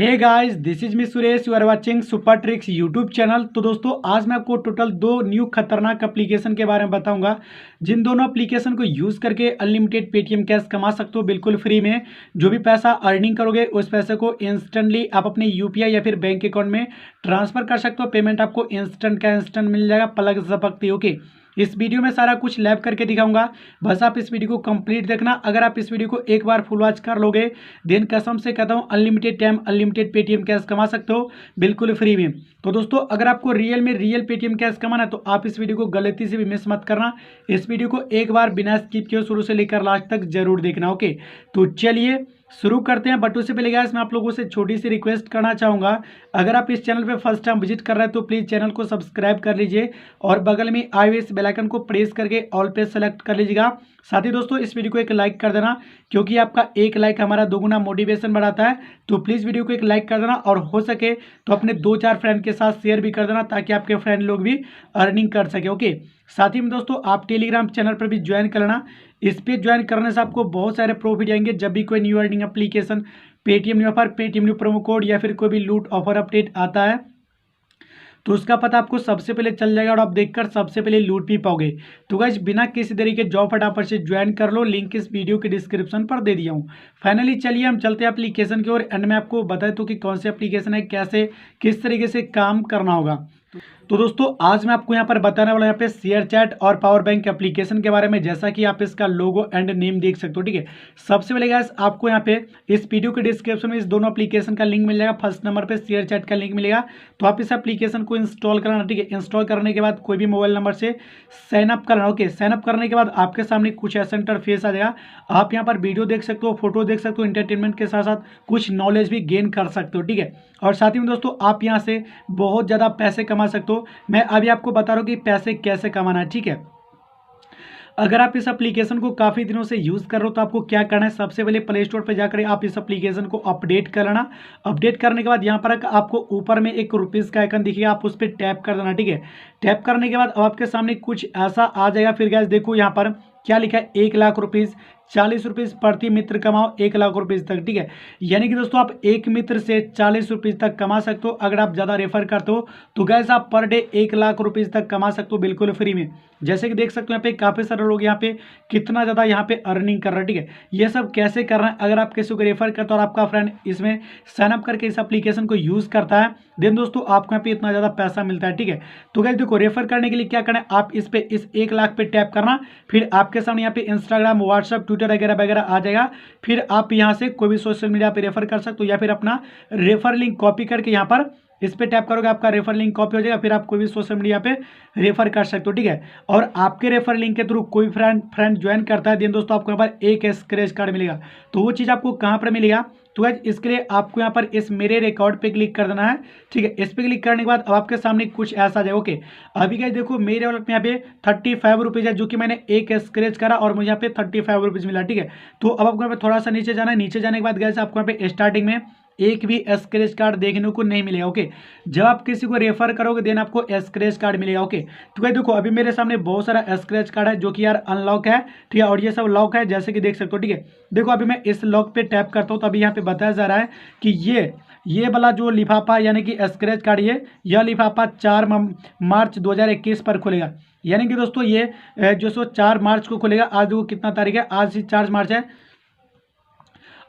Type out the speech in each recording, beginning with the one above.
Hey guys, this is me Suresh. You are watching super tricks YouTube channel. तो दोस्तों, आज मैं आपको टोटल दो न्यू खतरनाक एप्लीकेशन के बारे में बताऊंगा, जिन दोनों एप्लीकेशन को यूज़ करके अनलिमिटेड पेटीएम कैश कमा सकते हो बिल्कुल फ्री में। जो भी पैसा अर्निंग करोगे उस पैसे को इंस्टेंटली आप अपने यूपीआई या फिर बैंक अकाउंट में ट्रांसफर कर सकते हो। पेमेंट आपको इंस्टेंट का इंस्टेंट मिल जाएगा, पलक झपकते। ओके, इस वीडियो में सारा कुछ लैब करके दिखाऊंगा, बस आप इस वीडियो को कंप्लीट देखना। अगर आप इस वीडियो को एक बार फुल वॉच कर लोगे, देन कसम से कहता हूँ unlimited time unlimited Paytm cash कमा सकते हो बिल्कुल फ्री में। तो दोस्तों, अगर आपको रियल में रियल पेटीएम कैश कमाना है तो आप इस वीडियो को गलती से भी मिस मत करना। इस वीडियो को एक बार बिना स्किप किए शुरू से लेकर लास्ट तक जरूर देखना। ओके, तो चलिए शुरू करते हैं। बट उससे पहले गाइस, मैं आप लोगों से छोटी सी रिक्वेस्ट करना चाहूँगा, अगर आप इस चैनल पे फर्स्ट टाइम विजिट कर रहे हैं तो प्लीज़ चैनल को सब्सक्राइब कर लीजिए और बगल में आए हुए इस बेल आइकन को प्रेस करके ऑल पे सेलेक्ट कर लीजिएगा। साथ ही दोस्तों, इस वीडियो को एक लाइक कर देना, क्योंकि आपका एक लाइक हमारा दोगुना मोटिवेशन बढ़ाता है। तो प्लीज़ वीडियो को एक लाइक कर देना और हो सके तो अपने 2-4 फ्रेंड के साथ शेयर भी कर देना, ताकि आपके फ्रेंड लोग भी अर्निंग कर सके। ओके, साथ ही में दोस्तों, आप टेलीग्राम चैनल पर भी ज्वाइन कर लेना। इस पे ज्वाइन करने से आपको बहुत सारे प्रॉफिट आएंगे। जब भी कोई new earning application, Paytm new offer, Paytm new promo code या फिर कोई भी लूट ऑफर अपडेट आता है तो उसका पता आपको सबसे पहले चल जाएगा और आप देखकर सबसे पहले लूट भी पाओगे। तो गाइस, बिना किसी देरी के जाओ फटाफट से ज्वाइन कर लो, लिंक इस वीडियो के डिस्क्रिप्शन पर दे दिया हूँ। फाइनली चलिए हम चलते हैं एप्लीकेशन की ओर, एंड मैं आपको बता दूँ कि कौन सी एप्लीकेशन है, कैसे किस तरीके से काम करना होगा। तो दोस्तों, आज मैं आपको यहाँ पर बताने वाला हूँ यहाँ पे शेयर चैट और पावर बैंक एप्लीकेशन के बारे में, जैसा कि आप इसका लोगो एंड नेम देख सकते हो। ठीक है, सबसे पहले गाइस, आपको यहाँ पे इस वीडियो के डिस्क्रिप्शन में इस दोनों एप्लीकेशन का लिंक मिल जाएगा। फर्स्ट नंबर पे शेयर चैट का लिंक मिलेगा, तो आप इस एप्लीकेशन को इंस्टॉल करना। ठीक है, इंस्टॉल करने के बाद कोई भी मोबाइल नंबर से साइन अप करना। ओके, साइन अप करने के बाद आपके सामने कुछ ऐसा इंटरफेस आ जाएगा। आप यहाँ पर वीडियो देख सकते हो, फोटो देख सकते हो, इंटरटेनमेंट के साथ साथ कुछ नॉलेज भी गेन कर सकते हो। ठीक है, और साथ ही में दोस्तों, आप यहाँ से बहुत ज़्यादा पैसे कमा सकते हो। मैं अभी आपको बता रहा हूँ कि पैसे कैसे कमाना है। ठीक है, अगर आप इस एप्लीकेशन को काफ़ी दिनों से यूज़ कर रहे हो तो आपको क्या करना है, सबसे पहले प्ले स्टोर पर जाकर आप इस एप्लीकेशन को अपडेट कर लेना। अपडेट करने के बाद यहाँ पर आपको ऊपर में एक रुपीज़ का आइकन दिखेगा, आप उस पर टैप कर देना। ठीक है, टैप करने के बाद अब आपके सामने कुछ ऐसा आ जाएगा। फिर गाइस देखो यहाँ पर क्या लिखा है, 1 लाख रुपीज़, 40 रुपीज़ प्रति मित्र कमाओ 1 लाख रुपीज़ तक। ठीक है, यानी कि दोस्तों आप एक मित्र से 40 रुपीज़ तक कमा सकते हो। अगर आप ज़्यादा रेफर करते हो तो गैस आप पर डे 1 लाख रुपीज़ तक कमा सकते हो बिल्कुल फ्री में। जैसे कि देख सकते हो यहाँ पे काफ़ी सारे लोग यहाँ पे कितना ज़्यादा यहाँ पे अर्निंग कर रहे हैं। ठीक है, ये सब कैसे कर रहे हैं, अगर आप किसी को रेफर करते हो और आपका फ्रेंड इसमें साइन अप करके इस एप्लीकेशन को यूज़ करता है, देन दोस्तों आपको यहाँ पे इतना ज़्यादा पैसा मिलता है। ठीक है, तो गैस देखो, रेफर करने के लिए क्या करना है, आप इस पे इस 1 लाख पे टैप करना। फिर आपके सामने यहाँ पे इंस्टाग्राम, व्हाट्सअप, ट्विटर वगैरह वगैरह आ जाएगा। फिर आप यहाँ से कोई भी सोशल मीडिया पे रेफर कर सकते हो, या फिर अपना रेफर लिंक कॉपी करके यहाँ पर इस पे टैप करोगे, आपका रेफर लिंक कॉपी हो जाएगा। फिर आप कोई भी सोशल मीडिया पे रेफर कर सकते हो। ठीक है, और आपके रेफर लिंक के थ्रू कोई फ्रेंड ज्वाइन करता है, देन दोस्तों आपको यहाँ पर एक स्क्रैच कार्ड मिलेगा। तो वो चीज़ आपको कहाँ पर मिलेगा, तो गाइस इसके लिए आपको यहाँ पर इस मेरे रिकॉर्ड पे क्लिक कर देना है। ठीक है, इस पे क्लिक करने के बाद अब आपके सामने कुछ ऐसा जाए। ओके, अभी गाइस देखो, मेरे वॉलेट में यहाँ पे 35 रुपीज़ है, जो कि मैंने एक स्क्रैच करा और मुझे यहाँ पे 35 रुपीज़ मिला। ठीक है, तो अब आपको यहाँ पे थोड़ा सा नीचे जाना है। नीचे जाने के बाद गाइस आपको यहाँ पे स्टार्टिंग में एक भी स्क्रैच कार्ड देखने को नहीं मिलेगा। ओके, जब आप किसी को रेफर करोगे देन आपको स्क्रैच कार्ड मिलेगा। ओके, तो भाई देखो, अभी मेरे सामने बहुत सारा स्क्रैच कार्ड है जो कि यार अनलॉक है। ठीक है, और ये सब लॉक है, जैसे कि देख सकते हो। ठीक है, देखो अभी मैं इस लॉक पे टैप करता हूँ तो अभी यहाँ पे बताया जा रहा है कि ये वाला जो लिफाफा यानी कि स्क्रैच कार्ड, यह लिफाफा 4 मार्च 2021 पर खुलेगा। यानी कि दोस्तों ये जो सो 4 मार्च को खुलेगा। आज देखो कितना तारीख है, आज ही 4 मार्च है,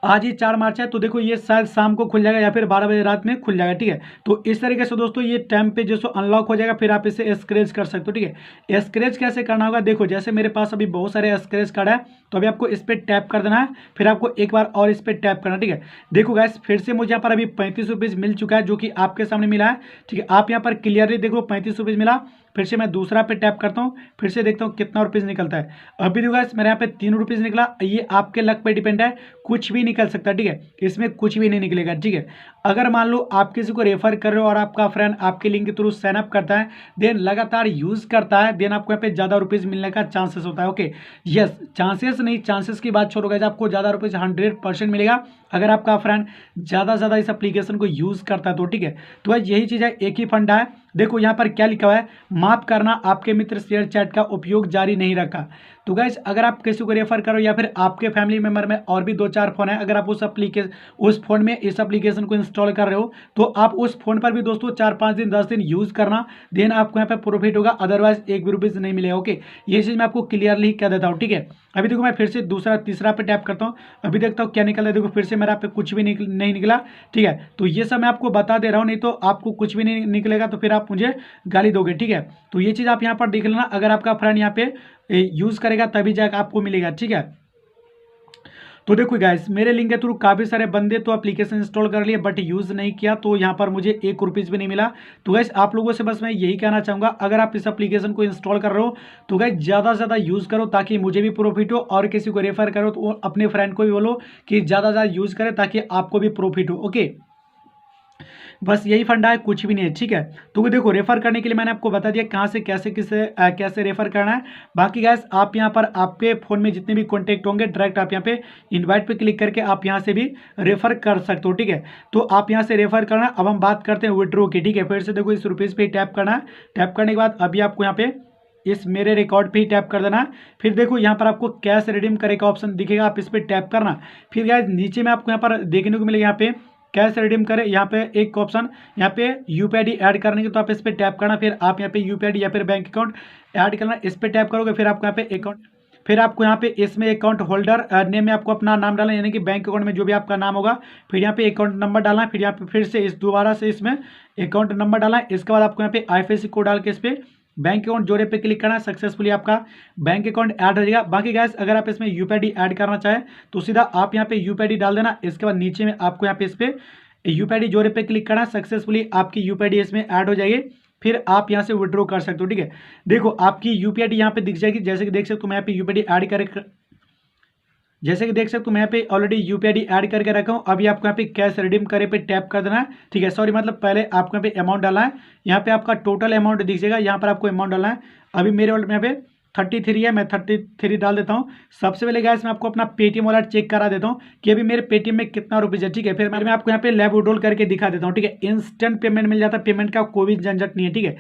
आज ही 4 मार्च है। तो देखो ये शायद शाम को खुल जाएगा या फिर 12 बजे रात में खुल जाएगा। ठीक है, तो इस तरीके से दोस्तों ये टाइम पे जो सो अनलॉक हो जाएगा, फिर आप इसे स्क्रैच कर सकते हो। ठीक है, स्क्रैच कैसे करना होगा, देखो जैसे मेरे पास अभी बहुत सारे स्क्रैच कार्ड है, तो अभी आपको इस पर टैप कर देना है। फिर आपको एक बार और इस पर टैप करना। ठीक है, देखो गैस, फिर से मुझे यहाँ पर अभी 35 रुपीज़ मिल चुका है, जो कि आपके सामने मिला है। ठीक है, आप यहाँ पर क्लियरली देखो 35 रुपीज़ मिला। फिर से मैं दूसरा पे टैप करता हूँ, फिर से देखता हूँ कितना रुपीज़ निकलता है। अभी देखो गाइस, मेरे यहाँ पे 3 रुपीज़ निकला। ये आपके लक पे डिपेंड है, कुछ भी निकल सकता है। ठीक है, इसमें कुछ भी नहीं निकलेगा। ठीक है, अगर मान लो आप किसी को रेफर कर रहे हो और आपका फ्रेंड आपके लिंक के थ्रू साइन अप करता है, देन लगातार यूज़ करता है, देन आपको यहाँ पे ज़्यादा रुपीज़ मिलने का चांसेस होता है। ओके, यस, चांसेस नहीं, चांसेस की बात छोड़ो गाइस, आपको ज़्यादा रुपीज़ 100% मिलेगा अगर आपका फ्रेंड ज़्यादा से ज़्यादा इस एप्लीकेशन को यूज़ करता है तो। ठीक है, तो गाइस यही चीज़ है, एक ही फंडा है। देखो यहाँ पर क्या लिखा हुआ है, माफ़ करना, आपके मित्र शेयर चैट का उपयोग जारी नहीं रखा। तो गाइस अगर आप किसी को रेफर करो या फिर आपके फैमिली मेंबर में और भी 2-4 फ़ोन है, अगर आप उस फ़ोन में इस एप्लीकेशन को इंस्टॉल कर रहे हो तो आप उस फ़ोन पर भी दोस्तों 4-5 दिन 10 दिन यूज़ करना, देन आपको यहाँ पे प्रॉफिट होगा, अदरवाइज 1 भी रुपीज़ नहीं मिलेगा। ओके, ये चीज़ मैं आपको क्लियरली कह देता हूँ, ठीक है। अभी देखो मैं फिर से दूसरा तीसरा पे टैप करता हूँ, अभी देखता हूँ क्या निकला है। देखो फिर से मेरा पे कुछ भी नहीं निकला, ठीक है। तो ये सब मैं आपको बता दे रहा हूँ, नहीं तो आपको कुछ भी नहीं निकलेगा तो फिर आप मुझे गाली दोगे, ठीक है। तो ये चीज़ आप यहाँ पर देख लेना, अगर आपका फ्रेंड यहाँ पे यूज़ करेगा तभी जाकर आपको मिलेगा, ठीक है। तो देखो गाइस मेरे लिंक के थ्रू काफ़ी सारे बंदे तो एप्लीकेशन इंस्टॉल कर लिए बट यूज़ नहीं किया, तो यहाँ पर मुझे 1 रुपीज़ भी नहीं मिला। तो गाइस आप लोगों से बस मैं यही कहना चाहूँगा, अगर आप इस एप्लीकेशन को इंस्टॉल कर रहे हो तो गाइस ज़्यादा से ज़्यादा यूज़ करो ताकि मुझे भी प्रॉफिट हो, और किसी को रेफर करो तो अपने फ्रेंड को भी बोलो कि ज़्यादा से ज़्यादा यूज़ करे ताकि आपको भी प्रॉफिट हो। ओके, बस यही फंडा है, कुछ भी नहीं है, ठीक है। तो देखो रेफर करने के लिए मैंने आपको बता दिया कहाँ से कैसे रेफर करना है। बाकी गैस आप यहाँ पर आपके फ़ोन में जितने भी कॉन्टैक्ट होंगे डायरेक्ट आप यहाँ पे इनवाइट पे क्लिक करके आप यहाँ से भी रेफर कर सकते हो, ठीक है। तो आप यहाँ से रेफर करना। अब हम बात करते हैं विड्रो की, ठीक है। फिर से देखो इस रुपीज़ पे टैप करना है, टैप करने के बाद अभी आपको यहाँ पे इस मेरे रिकॉर्ड पे ही टैप कर देना है। फिर देखो यहाँ पर आपको कैश रिडीम करे का ऑप्शन दिखेगा, आप इस पर टैप करना। फिर गाइस नीचे में आपको यहाँ पर देखने को मिलेगा यहाँ पे कैश रिडीम करे, यहाँ पे एक ऑप्शन यहाँ पे यूपीआईडी ऐड करने की, तो आप इस पर टैप करना। फिर आप यहाँ पे यूपीआईडी या फिर बैंक अकाउंट ऐड करना, इस पर टैप करोगे। फिर आपको यहाँ पे अकाउंट, फिर आपको यहाँ पे इसमें अकाउंट होल्डर नेम में आपको अपना नाम डालना, यानी कि बैंक अकाउंट में जो भी आपका नाम होगा। फिर यहाँ पे अकाउंट नंबर डालना, फिर यहाँ पे फिर से दोबारा से इसमें अकाउंट नंबर डालना। इसके बाद आपको यहाँ पे आईएफएससी कोड डाल के इस पर बैंक अकाउंट जोड़े पे क्लिक करना, सक्सेसफुली आपका बैंक अकाउंट ऐड हो जाएगा। बाकी गैस अगर आप इसमें यूपीआईडी ऐड करना चाहें तो सीधा आप यहाँ पे यूपीआईडी डाल देना। इसके बाद नीचे में आपको यहाँ पे इस पर यूपीआईडी जोड़े पे क्लिक करना, सक्सेसफुली आपकी यूपीआईडी इसमें ऐड हो जाएगी। फिर आप यहाँ से विड्रॉ कर सकते हो, ठीक है। देखो आपकी यूपीआईडी यहाँ पे दिख जाएगी, जैसे कि देख सकते हो मैं यहाँ पे यूपीआईडी ऐड कर जैसे कि देख सकते हो मैं यहाँ पे ऑलरेडी यूपीआईडी ऐड करके रखा हूँ। अभी आपको यहाँ पे कैश रिडीम करे पे टैप कर देना है, ठीक है। सॉरी मतलब पहले आपको यहाँ पे अमाउंट डालना है, यहाँ पे आपका टोटल अमाउंट दिख जाएगा, यहाँ पर आपको अमाउंट डालना है। अभी मेरे वॉलेट में यहाँ पे 33 है, मैं 33 डाल देता हूँ। सबसे पहले गाइस मैं आपको अपना पेटीएम वॉलेट चेक करा देता हूँ कि अभी मेरे पेटीएम में कितना रुपीज़ है, ठीक है। फिर मैं आपको यहाँ पे लैब विड्रॉल करके दिखा देता हूँ, ठीक है। इंस्टेंट पेमेंट मिल जाता है, पेमेंट का कोई भी झंझट नहीं है, ठीक है।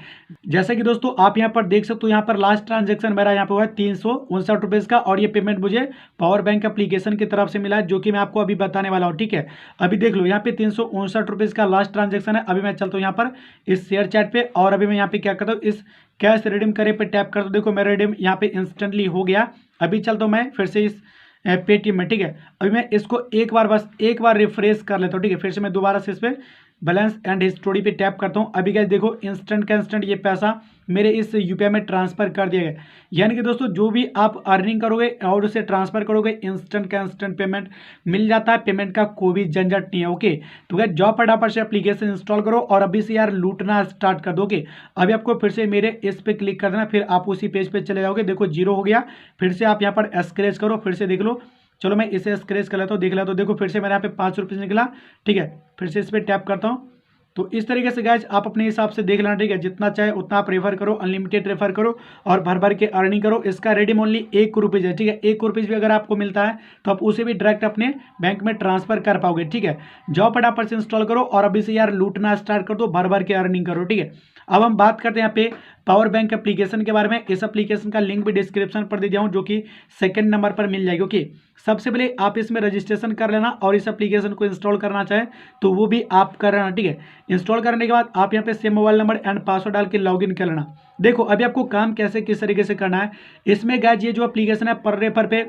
जैसे कि दोस्तों आप यहाँ पर देख सकते हो, यहाँ पर लास्ट ट्रांजेक्शन मेरा यहाँ पे हुआ है 359 रुपीज़ का, और ये पेमेंट मुझे पावर बैंक एप्लीकेशन की तरफ से मिला है, जो कि मैं आपको अभी बताने वाला हूँ, ठीक है। अभी देख लो यहाँ पे 359 रुपीज़ का लास्ट ट्रांजेक्शन है। अभी मैं चलता हूँ यहाँ पर इस शेयर चैट पे, और अभी मैं यहाँ पे क्या करता हूँ, इस कैश रिडीम करे पे टैप करता हूँ। देखो मेरा रिडीम यहाँ पे इंस्टेंटली हो गया। अभी चलता हूँ मैं फिर से इस पेटीएम में, ठीक है। अभी मैं इसको बस एक बार रिफ्रेश कर लेता हूँ, ठीक है। फिर से मैं दोबारा से इस पर बैलेंस एंड हिस्टोरी पे टैप करता हूँ। अभी गाइस देखो इंस्टेंट का इंस्टेंट ये पैसा मेरे इस यूपीआई में ट्रांसफर कर दिया गया। यानी कि दोस्तों जो भी आप अर्निंग करोगे और उसे ट्रांसफर करोगे, इंस्टेंट का इंस्टेंट पेमेंट मिल जाता है, पेमेंट का कोई भी झंझट नहीं है, ओके। तो गाइस जॉब फटाफट से एप्लीकेशन इंस्टॉल करो और अभी से यार लूटना स्टार्ट कर दोगे। अभी आपको फिर से मेरे इस पे क्लिक कर देना, फिर आप उसी पेज पे चले जाओगे। देखो 0 हो गया, फिर से आप यहाँ पर स्क्रैच करो, फिर से देख लो। चलो मैं इसे स्क्रैच कर लेता हूँ, देख लेता हूँ। देखो फिर से मेरे यहाँ पे 5 रुपीज़ निकला, ठीक है। फिर से इस पर टैप करता हूँ। तो इस तरीके से गाइज आप अपने हिसाब से देख लेना, ठीक है। जितना चाहे उतना आप रेफर करो, अनलिमिटेड रेफर करो और भर भर के अर्निंग करो। इसका रेडीम ओनली 1 रुपीज़ है, ठीक है। 1 रुपीज़ भी अगर आपको मिलता है तो आप उसे भी डायरेक्ट अपने बैंक में ट्रांसफर कर पाओगे, ठीक है। जाओ फटाफट से इंस्टॉल करो और अभी से यार लूटना स्टार्ट कर दो, भर भर के अर्निंग करो, ठीक है। अब हम बात करते हैं यहाँ पे पावर बैंक एप्लीकेशन के बारे में। इस एप्लीकेशन का लिंक भी डिस्क्रिप्शन पर दे दिया हूँ, जो कि सेकंड नंबर पर मिल जाएगी, ओके। सबसे पहले आप इसमें रजिस्ट्रेशन कर लेना, और इस एप्लीकेशन को इंस्टॉल करना चाहें तो वो भी आप कर लेना, ठीक है। इंस्टॉल करने के बाद आप यहाँ पे same mobile number and password डाल के लॉगिन कर लेना। देखो अभी आपको काम कैसे किस तरीके से करना है। इसमें गाइस ये जो एप्लीकेशन है पर रेफर पे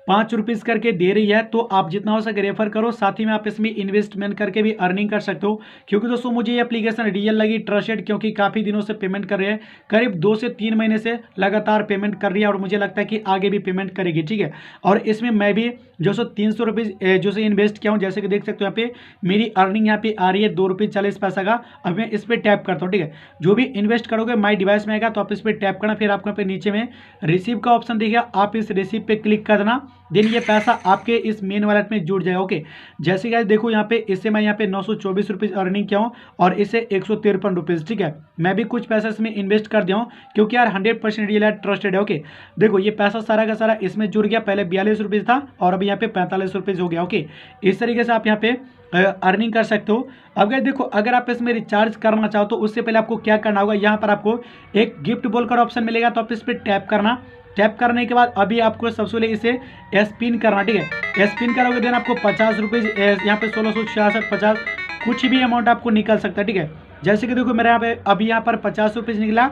5 रुपीज़ करके दे रही है, तो आप जितना हो सके रेफर करो। साथ ही में आप इसमें इन्वेस्टमेंट करके भी अर्निंग कर सकते हो, क्योंकि दोस्तों मुझे ये एप्लीकेशन रियल लगी, ट्रस्टेड, क्योंकि काफ़ी दिनों से पेमेंट कर रहे हैं, करीब 2 से 3 महीने से लगातार पेमेंट कर रही है, और मुझे लगता है कि आगे भी पेमेंट करेगी, ठीक है। और इसमें मैं भी जो 300 रुपीज़ जो से इन्वेस्ट किया हूँ, जैसे कि देख सकते हो यहाँ पे मेरी अर्निंग यहाँ पे आ रही है 2 रुपये 40 पैसा का। अब मैं इस पर टैप करता हूँ, ठीक है। जो भी इन्वेस्ट करोगे माई डिवाइस में आएगा, तो आप इस पर टैप करना। फिर आपको यहाँ पे नीचे में रिसीव का ऑप्शन दिखेगा, आप इस रिसीव पे क्लिक कर देना। देन ये पैसा आपके इस मेन वॉलेट में जुड़ जाएगा, ओके। जैसे गाइस देखो यहाँ पे इससे मैं यहाँ पे 924 रुपीज़ अर्निंग किया हूँ, और इसे 153 रुपीज़, ठीक है। मैं भी कुछ पैसा इसमें इन्वेस्ट कर दिया हूँ, क्योंकि यार 100% रियल है, ट्रस्टेड है, ओके। देखो ये पैसा सारा का सारा इसमें जुड़ गया। पहले 42 रुपीज़ था और अभी यहाँ पे 45 रुपीज़ हो गया, ओके। इस तरीके से आप यहाँ पे अर्निंग कर सकते हो। अब गाइस देखो अगर आप इसमें रिचार्ज करना चाहो तो उससे पहले आपको क्या करना होगा, यहाँ पर आपको एक गिफ्ट बोलकर ऑप्शन मिलेगा, तो आप इस पर टैप करना। टैप करने के बाद अभी आपको सबसे पहले इसे स्पिन करना, ठीक है। स्पिन करोगे देन आपको 50 रुपीज़ यहाँ पे 1666 50 कुछ भी अमाउंट आपको निकल सकता है, ठीक है। जैसे कि देखो मेरे यहाँ पे अभी यहाँ पर 50 रुपीज़ निकला।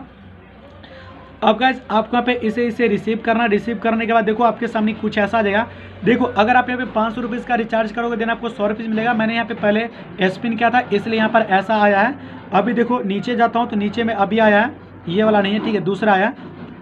अब गाइस आपको यहाँ पे इसे रिसीव करना, रिसीव करने के बाद देखो आपके सामने कुछ ऐसा आ जाएगा। देखो अगर आप यहाँ पे 500 रुपीज़ का रिचार्ज करोगे देन आपको 100 रुपीज़ मिलेगा। मैंने यहाँ पे पहले स्पिन किया था इसलिए यहाँ पर ऐसा आया है। अभी देखो नीचे जाता हूँ तो नीचे में अभी आया है, ये वाला नहीं है, ठीक है, दूसरा आया,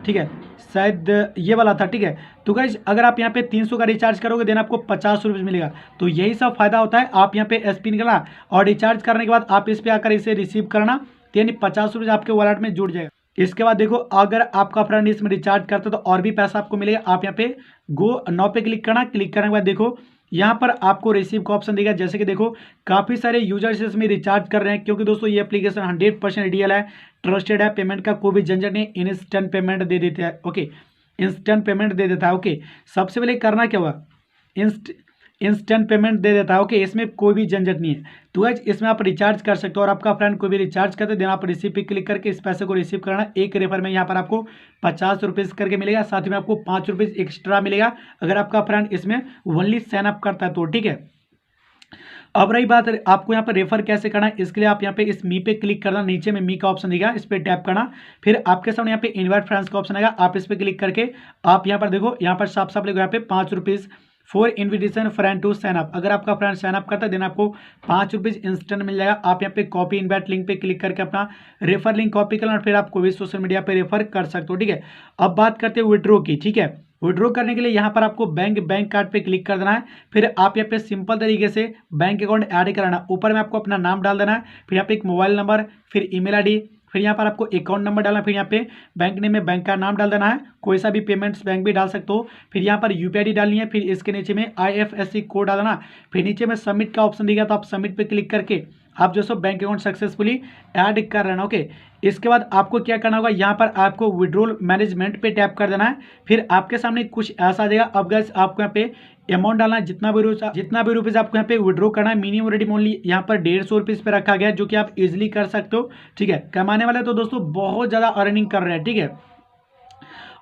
ठीक है, शायद ये वाला था, ठीक है। तो गाइस अगर आप यहाँ पे 300 का रिचार्ज करोगे देन आपको 50 रुपीज़ मिलेगा। तो यही सब फायदा होता है, आप यहाँ पे स्पिन करना और रिचार्ज करने के बाद आप इस पर आकर इसे रिसीव करना, तो यानी 50 रुपीज़ आपके वॉलेट में जुड़ जाएगा। इसके बाद देखो अगर आपका फ्रेंड इसमें रिचार्ज करता है तो और भी पैसा आपको मिलेगा। आप यहाँ पे गो नाउ पे क्लिक करना, क्लिक करने के बाद देखो यहाँ पर आपको रिसीव का ऑप्शन देगा। जैसे कि देखो काफ़ी सारे यूजर्स इसमें रिचार्ज कर रहे हैं, क्योंकि दोस्तों ये एप्लीकेशन 100% रियल है, ट्रस्टेड है, पेमेंट का कोई भी झंझट नहीं, इंस्टेंट पेमेंट दे देते हैं, ओके, इंस्टेंट पेमेंट दे देता है, ओके। सबसे पहले करना क्या हुआ, इंस्टेंट पेमेंट दे देता है, ओके, इसमें कोई भी झंझट नहीं है। तो गाइस इसमें आप रिचार्ज कर सकते हो और आपका फ्रेंड कोई भी रिचार्ज करते देन आप रिसीव पे क्लिक करके इस पैसे को रिसीव करना। एक रेफर में यहाँ पर आपको 50 रुपीज़ करके मिलेगा, साथ में आपको 5 रुपीज़ एक्स्ट्रा मिलेगा अगर आपका फ्रेंड इसमें ओनली साइन अप करता है तो, ठीक है। अब रही बात आपको यहाँ पर रेफर कैसे करना है, इसके लिए आप यहाँ पे इस मी पे क्लिक करना, नीचे में मी का ऑप्शन दिखेगा, इस पर टैप करना, फिर आपके सामने यहाँ पे इनवाइट फ्रेंड्स का ऑप्शन आएगा, आप इस पर क्लिक करके आप यहाँ पर देखो यहाँ पर साफ साफ लिखो यहाँ पे 5 rupees for invitation friend to sign up. अगर आपका फ्रेंड साइन अप करता है देन आपको 5 रुपीज़ इंस्टेंट मिल जाएगा। आप यहाँ पे कॉपी इनवाइट लिंक पे क्लिक करके अपना रेफर लिंक कॉपी करना, फिर आप कोई भी सोशल मीडिया पे रेफर कर सकते हो, ठीक है। अब बात करते हैं विड्रॉ की, ठीक है। विड्रॉ करने के लिए यहाँ पर आपको बैंक कार्ड पे क्लिक कर देना है, फिर आप यहाँ पे सिंपल तरीके से बैंक अकाउंट ऐड कराना। ऊपर में आपको अपना नाम डाल देना है, फिर यहाँ पे एक मोबाइल नंबर, फिर ईमेल आईडी, फिर यहाँ पर आपको अकाउंट नंबर डालना, फिर यहाँ पे बैंक नेम में बैंक का नाम डाल देना है, कोई सा भी पेमेंट्स बैंक भी डाल सकते हो, फिर यहाँ पर यूपीआई आईडी डालनी है, फिर इसके नीचे में IFSC कोड डालना, फिर नीचे में सबमिट का ऑप्शन दिखेगा तो आप सबमिट पे क्लिक करके आप जो so bank account successfully add कर लेना, ओके। इसके बाद आपको क्या करना होगा, यहाँ पर आपको विड्रॉल मैनेजमेंट पे टैप कर देना है, फिर आपके सामने कुछ ऐसा आ जाएगा। अब गाइस आपको यहाँ पे अमाउंट डालना है, जितना भी रुपीज़ आपको यहाँ पे विड्रॉ करना है। मिनिमम रेडियम ओनली यहाँ पर 150 रुपीज़ पे रखा गया है, जो कि आप इजीली कर सकते हो, ठीक है। कमाने वाले तो दोस्तों बहुत ज़्यादा अर्निंग कर रहे हैं, ठीक है।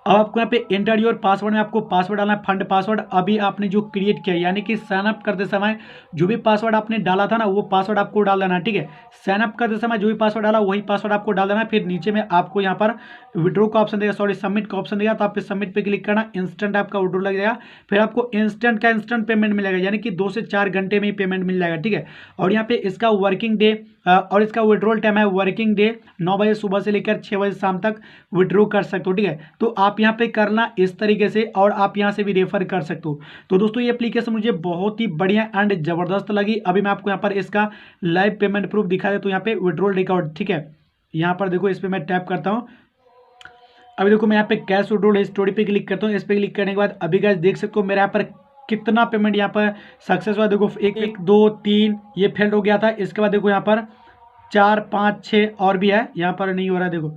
अब आपको यहाँ पे एंटर योर पासवर्ड में आपको पासवर्ड डालना है, फंड पासवर्ड अभी आपने जो क्रिएट किया, यानी कि साइन अप करते समय जो भी पासवर्ड आपने डाला था ना वो पासवर्ड आपको डाल देना है, ठीक है। साइन अप करते समय जो भी पासवर्ड डाला वही पासवर्ड आपको डाल देना है। फिर नीचे में आपको यहाँ पर विड्रॉ का ऑप्शन देगा, सॉरी सबमिट का ऑप्शन देगा, तो आप सबमिट पे क्लिक करना, इंस्टेंट आपका विड्रॉ लग जाएगा। फिर आपको इंस्टेंट पेमेंट मिलेगा, यानी कि 2 से 4 घंटे में ही पेमेंट मिल जाएगा, ठीक है। और यहाँ पे इसका वर्किंग डे और इसका विड्रॉल टाइम है वर्किंग डे 9 बजे सुबह से लेकर 6 बजे शाम तक विड्रॉ कर सकते हो, ठीक है। तो आप यहाँ पे करना इस तरीके से, और आप यहाँ से भी रेफर कर सकते हो। तो दोस्तों ये एप्लीकेशन मुझे बहुत ही बढ़िया एंड जबरदस्त लगी। अभी मैं आपको यहाँ पर इसका लाइव पेमेंट प्रूफ दिखा दे, तो यहाँ पे विड्रॉल रिकॉर्ड, ठीक है। यहाँ पर देखो इस पर मैं टैप करता हूँ, अभी देखो मैं यहाँ पे कैश विड्रॉल स्टोरी पे क्लिक करता हूँ। इस पर क्लिक करने के बाद अभी गाइस देख सकते हो मेरे यहाँ पर कितना पेमेंट यहाँ पर सक्सेस हुआ। देखो 1 2 3 ये फेल्ड हो गया था, इसके बाद देखो यहाँ पर 4 5 6 और भी है, यहाँ पर नहीं हो रहा है, देखो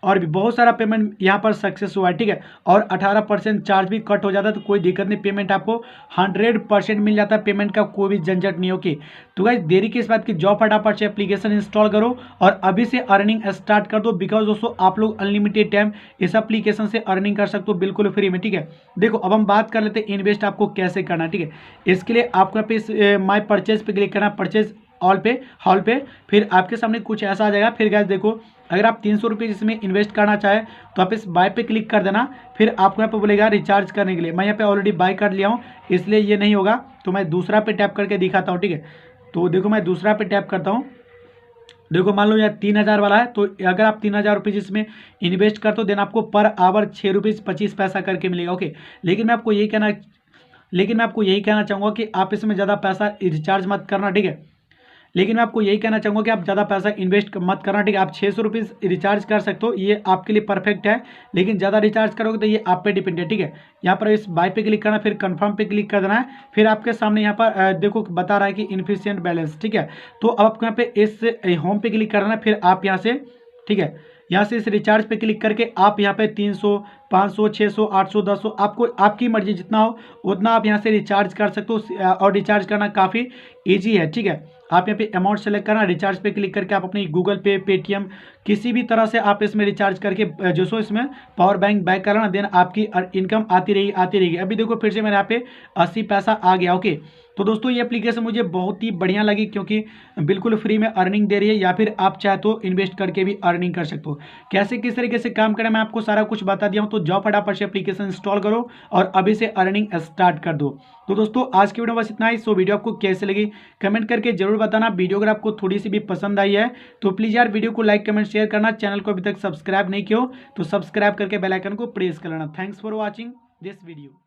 और भी बहुत सारा पेमेंट यहाँ पर सक्सेस हुआ है, ठीक है। और 18% चार्ज भी कट हो जाता है, तो कोई दिक्कत नहीं, पेमेंट आपको 100% मिल जाता है, पेमेंट का कोई भी झंझट नहीं, ओके। तो गाइस देरी किस बात की, जाओ फटाफट से एप्लीकेशन इंस्टॉल करो और अभी से अर्निंग स्टार्ट कर दो, बिकॉज दोस्तों आप लोग अनलिमिटेड टाइम इस एप्लीकेशन से अर्निंग कर सकते हो बिल्कुल फ्री में, ठीक है। देखो अब हम बात कर लेते हैं इन्वेस्ट आपको कैसे करना है, ठीक है। इसके लिए आपको यहाँ पे माई परचेज पे क्लिक करना, परचेज ऑल पे फिर आपके सामने कुछ ऐसा आ जाएगा। फिर गाइस देखो अगर आप 300 रुपये इसमें इन्वेस्ट करना चाहे तो आप इस बाय पे क्लिक कर देना, फिर आपको यहाँ पे बोलेगा रिचार्ज करने के लिए। मैं यहाँ पे ऑलरेडी बाय कर लिया हूँ इसलिए ये नहीं होगा, तो मैं दूसरा पे टैप करके दिखाता हूँ, ठीक है। तो देखो मैं दूसरा पे टैप करता हूँ, देखो मान लो यहाँ 3000 वाला है, तो अगर आप 3000 रुपये इसमें इन्वेस्ट करते हो देन आपको पर आवर 6 रुपये 25 पैसा करके मिलेगा, ओके। लेकिन मैं आपको यही कहना चाहूँगा कि आप इसमें ज़्यादा पैसा रिचार्ज मत करना, ठीक है। लेकिन मैं आपको यही कहना चाहूँगा कि आप ज़्यादा पैसा इन्वेस्ट मत करना, ठीक है। आप 600 रुपये रिचार्ज कर सकते हो, ये आपके लिए परफेक्ट है, लेकिन ज़्यादा रिचार्ज करोगे तो ये आप पे डिपेंड है, ठीक है। यहाँ पर इस बाय पे क्लिक करना, फिर कंफर्म पे क्लिक कर देना है, फिर आपके सामने यहाँ पर देखो बता रहा है कि इनफिशिएंट बैलेंस, ठीक है। तो अब आपको यहाँ पे इस होम पे क्लिक करना है, फिर आप यहाँ से, ठीक है, यहाँ से इस रिचार्ज पे क्लिक करके आप यहाँ पे 300 500, 600, 800, 1000, आपको आपकी मर्जी जितना हो उतना आप यहाँ से रिचार्ज कर सकते हो। और रिचार्ज करना काफ़ी ईजी है, ठीक है। आप यहाँ पे अमाउंट सेलेक्ट करना, रिचार्ज पे क्लिक करके आप अपनी गूगल पे, पेटीएम, किसी भी तरह से आप इसमें रिचार्ज करके जो सो इसमें पावर बैंक बैक करना, देन आपकी इनकम आती रहेगी। अभी देखो फिर से मेरे यहाँ पे 80 पैसा आ गया। ओके, तो दोस्तों ये एप्लीकेशन मुझे बहुत ही बढ़िया लगी क्योंकि बिल्कुल फ्री में अर्निंग दे रही है, या फिर आप चाहे तो इन्वेस्ट करके भी अर्निंग कर सकते हो। कैसे किस तरीके से काम करें मैं आपको सारा कुछ बता दिया हूँ, तो जाओ फटाफट से एप्लीकेशन इंस्टॉल करो और अभी से अर्निंग स्टार्ट कर दो। तो दोस्तों आज की वीडियो बस इतना ही। सो वीडियो आपको कैसे लगी कमेंट करके जरूर बताना। वीडियो अगर आपको थोड़ी सी भी पसंद आई है तो प्लीज़ यार वीडियो को लाइक कमेंट शेयर करना। चैनल को अभी तक सब्सक्राइब नहीं किया हो तो सब्सक्राइब करके बेल आइकन को प्रेस कर लेना। Thanks for watching this video.